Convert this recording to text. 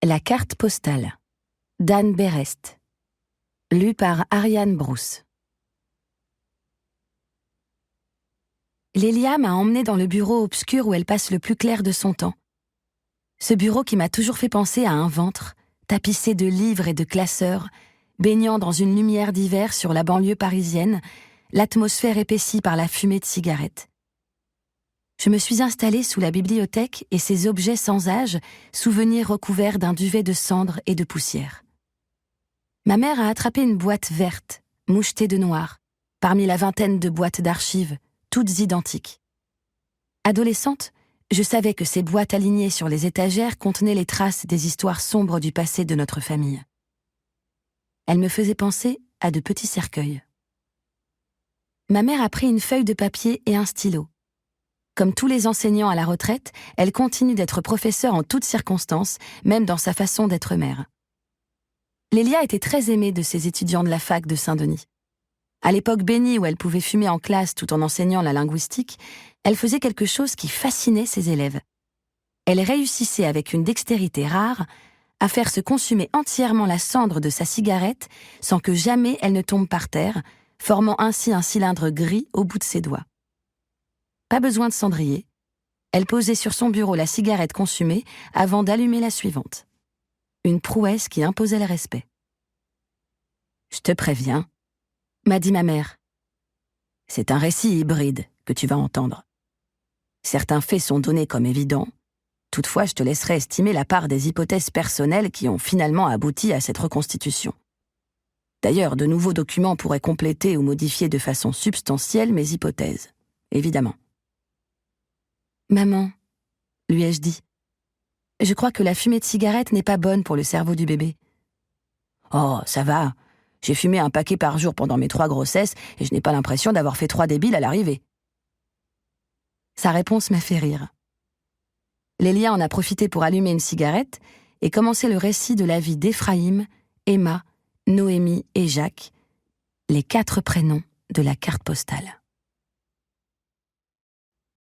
La carte postale d'Anne Berest. Lu par Ariane Brousse. Lélia m'a emmenée dans le bureau obscur où elle passe le plus clair de son temps. Ce bureau qui m'a toujours fait penser à un ventre, tapissé de livres et de classeurs, baignant dans une lumière d'hiver sur la banlieue parisienne, l'atmosphère épaissie par la fumée de cigarettes. Je me suis installée sous la bibliothèque et ses objets sans âge, souvenirs recouverts d'un duvet de cendres et de poussière. Ma mère a attrapé une boîte verte, mouchetée de noir, parmi la vingtaine de boîtes d'archives, toutes identiques. Adolescente, je savais que ces boîtes alignées sur les étagères contenaient les traces des histoires sombres du passé de notre famille. Elles me faisaient penser à de petits cercueils. Ma mère a pris une feuille de papier et un stylo. Comme tous les enseignants à la retraite, elle continue d'être professeure en toutes circonstances, même dans sa façon d'être mère. Lélia était très aimée de ses étudiants de la fac de Saint-Denis. À l'époque bénie où elle pouvait fumer en classe tout en enseignant la linguistique, elle faisait quelque chose qui fascinait ses élèves. Elle réussissait avec une dextérité rare à faire se consumer entièrement la cendre de sa cigarette sans que jamais elle ne tombe par terre, formant ainsi un cylindre gris au bout de ses doigts. Pas besoin de cendrier. Elle posait sur son bureau la cigarette consumée avant d'allumer la suivante. Une prouesse qui imposait le respect. « Je te préviens », m'a dit ma mère. « C'est un récit hybride que tu vas entendre. Certains faits sont donnés comme évidents. Toutefois, je te laisserai estimer la part des hypothèses personnelles qui ont finalement abouti à cette reconstitution. D'ailleurs, de nouveaux documents pourraient compléter ou modifier de façon substantielle mes hypothèses, évidemment. « Maman, lui ai-je dit, je crois que la fumée de cigarette n'est pas bonne pour le cerveau du bébé. »« Oh, ça va. J'ai fumé un paquet par jour pendant mes 3 grossesses et je n'ai pas l'impression d'avoir fait 3 débiles à l'arrivée. » Sa réponse m'a fait rire. Lélia en a profité pour allumer une cigarette et commencer le récit de la vie d'Ephraïm, Emma, Noémie et Jacques, les 4 prénoms de la carte postale.